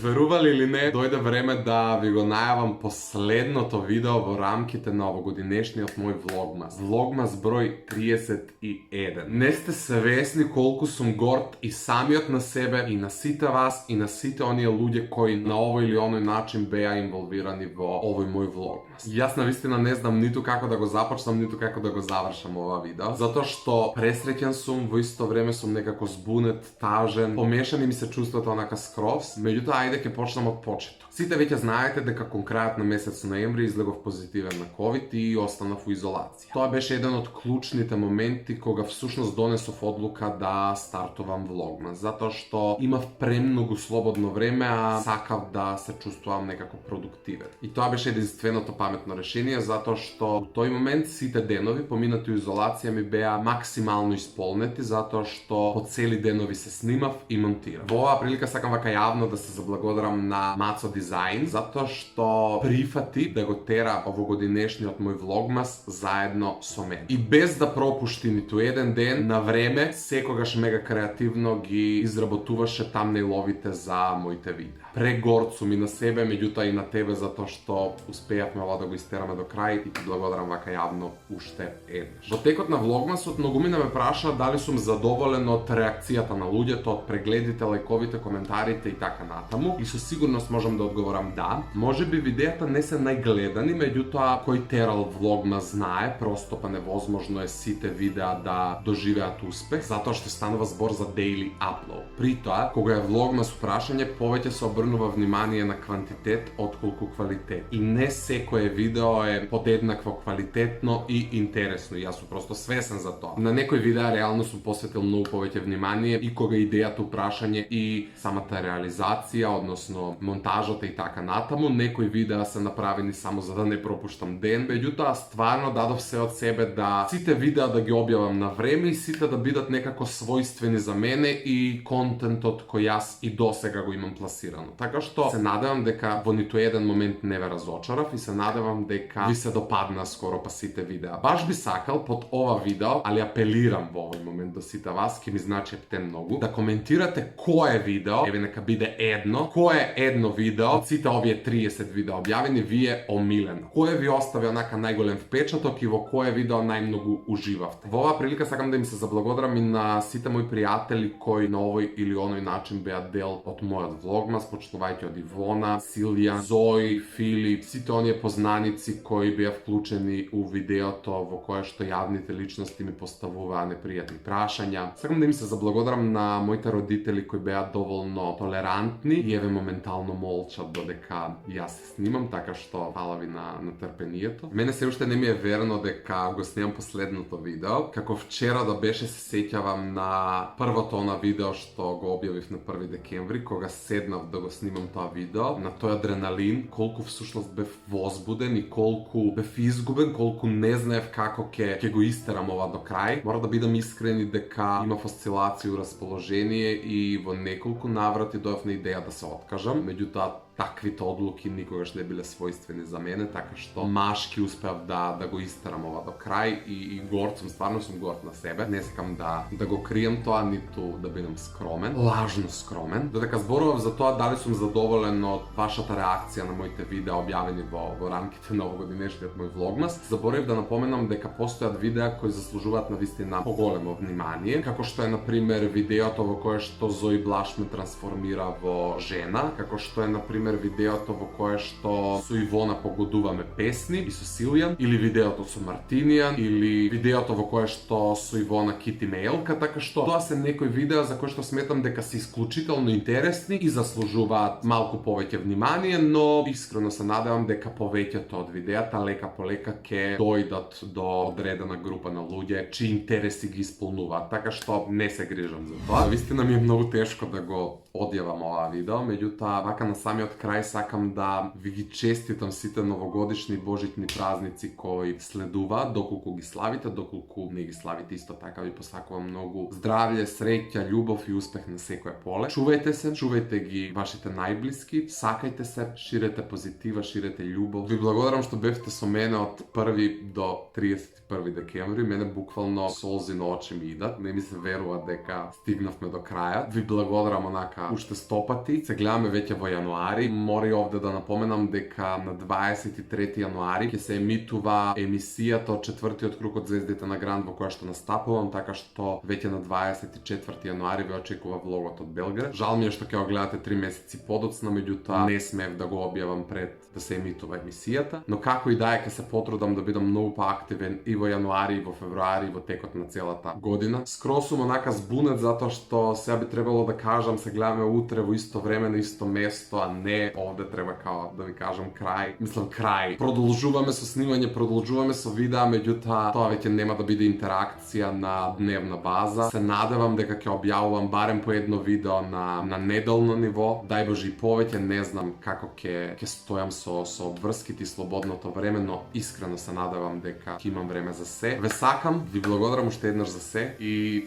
Veruvali ili ne, dojde vreme da vi go najavam posledno to video v ramkite novogodinešnji od moj vlogmas. Vlogmas broj 31. Ne ste svesni koliko sam gord i samiot na sebe i nasite vas i nasite onije ludje koji na ovoj ili onoj način beja involvirani v ovoj moj vlogmas. Jaz na istina ne znam niti kako da go započnem, niti kako da go završam ova video. Zato što presrećen sam, v isto vreme sam nekako zbunet, tažen, pomešani mi se čustvata onaka skroz. Međutim, ajde ke počnemo od početka. Site već знаете дека конкретно месец ноември излегов позитивен на COVID и останав у изолација. Тоа беше еден од клучните моменти кога всушност донесов одлука да стартувам влогмас, затоа што имав премногу слободно време, а сакав да се чувствувам некако продуктивен. И тоа беше единственото паметно решение, затоа што у тој момент сите денови поминати у изолација ми беа максимално исполнети, затоа што по цели денови се снимав и монтирав. Во оваа прилика сакам вака јавно да се заблагодарам на Мацо Дизайн, затоа што прифати да го тера овогодинешниот мој влогмас заедно со мен. И без да пропушти ниту еден ден, на време, секогаш мега креативно ги изработуваше тамнейловите за моите видеа. Прегорд сум и на себе, меѓутоа и на тебе, затоа што успеавме ова да го истераме до крај и ти благодарам вака јавно уште еднаш. Во текот на влогмасот многумина ме праша дали сум задоволен од реакцијата на луѓето, од прегледите, лајковите, коментарите и така натаму. И со сигурност можам да одговорам да. Може би видеата не се најгледани, меѓутоа кој терал влогмас знае, просто па невозможно е сите видеа да доживеат успех, затоа што станува збор за daily upload. При тоа, кога е влогмас прашање, повеќе се обрнува внимание на квантитет отколку квалитет. И не секое видео е подеднакво квалитетно и интересно. Јас сум просто свесен за тоа. На некои видеа реално сум посветил многу повеќе внимание и кога идејата упрашање и самата реализација, односно монтажата и така натаму. Некои видеа се направени само за да не пропуштам ден, меѓутоа стварно дадов се од себе да сите видеа да ги објавам на време и сите да бидат некако својствени за мене и контентот кој јас и досега го имам пласирано. Така што се надевам дека во ниту еден момент не ве разочарав и се надевам дека ви се допадна скоро па сите видеа. Баш би сакал под ова видео, али апелирам во овој момент до сите вас, ке ми значи епте многу, да коментирате кое видео, еве нека биде едно, кое едно видео од сите овие 30 видеа објавени ви е омилено. Кое ви остави онака најголем впечаток и во кое видео најмногу уживавте. Во оваа прилика сакам да им се заблагодарам и на сите мои пријатели кои на овој или оној начин беа дел од мојот влогмас, почнувајќи од Ивона, Силија, Зои, Филип, сите оние познаници кои беа вклучени у видеото во кое што јавните личности ми поставуваа непријатни прашања. Сакам да им се заблагодарам на моите родители кои беа доволно толерантни и еве моментално молчат додека јас се снимам, така што фала ви на трпението. Мене се уште не ми е верно дека го снимам последното видео. Како вчера да беше, се сеќавам на првото она видео што го објавив на 1 декември, кога седнав да го снимам тоа видео, на тој адреналин, колку всушност бев возбуден и колку бев изгубен, колку не знаев како ќе го истерам ова до крај. Мора да бидам искрен дека имав осцилација у расположение и во неколку наврати дојав на идеја да се откажам, меѓутоа таквите одлуки никогаш не биле својствени за мене, така што машки успеав да го истерам ова до крај и горд сум, стварно сум горд на себе. Не сакам да го крием тоа, ниту да бидам скромен, лажно скромен. Додека зборував за тоа дали сум задоволен од вашата реакција на моите видеа објавени во рамките на овогодинешниот мој влогмас, заборев да напоменам дека постојат видеа кои заслужуваат навистина поголемо внимание, како што е на пример видеото во кое што Зои Блаш ме трансформира во жена, како што е на пример видеото во кое што со Ивона погодуваме песни и со Силјан, или видеото со Мартинијан, или видеото во кое што со Ивона китиме Елка, така што тоа се некои видеа за кои што сметам дека се исклучително интересни и заслужуваат малку повеќе внимание, но искрено се надевам дека повеќето од видеата лека по лека ќе дојдат до одредена група на луѓе чии интереси ги исполнуваат, така што не се грижам за тоа. Вистина ми е многу тешко да го одјавам оваа видео, меѓутоа вака на самиот пред крај сакам да ви ги честитам сите новогодишни и божитни празници кои следува, доколку ги славите, доколку не ги славите, исто така ви посакувам многу здравје, среќа, љубов и успех на секое поле. Чувајте се, чувајте ги вашите најблиски, сакајте се, ширете позитива, ширете љубов. Ви благодарам што бевте со мене од 1 до 31 декември. Мене буквално солзи на очи ми идат. Не ми се верува дека стигнавме до крајот. Ви благодарам онака уште 100 пати. Се гледаме веќе во јануари. Мора и овде да напоменам дека на 23 јануари ќе се емитува емисијата од 4-тиот круг од Звездите на Гранд во која што настапувам, така што веќе на 24 јануари ве очекува влогот од Белград. Жал ми е што ќе го гледате 3 месеци подоцна, меѓутоа не смев да го објавам пред да се емитува емисијата, но како и да е ќе се потрудам да бидам многу поактивен и во јануари, и во февруари, и во текот на целата година. Скроз сум онака збунет затоа што сега би требало да кажам се гледаме утре во исто време на исто место, а не овде треба као да ви кажам крај. Мислам крај. Продолжуваме со снимање, продолжуваме со видеа, меѓутоа тоа веќе нема да биде интеракција на дневна база. Се надевам дека ќе објавувам барем по едно видео на неделно ниво. Дај Боже и повеќе, не знам како ќе стојам со обврските и слободното време, но искрено се надевам дека ќе имам време за се. Ве сакам, ви благодарам уште еднаш за се и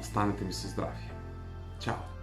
останете ми со здравје. Чао!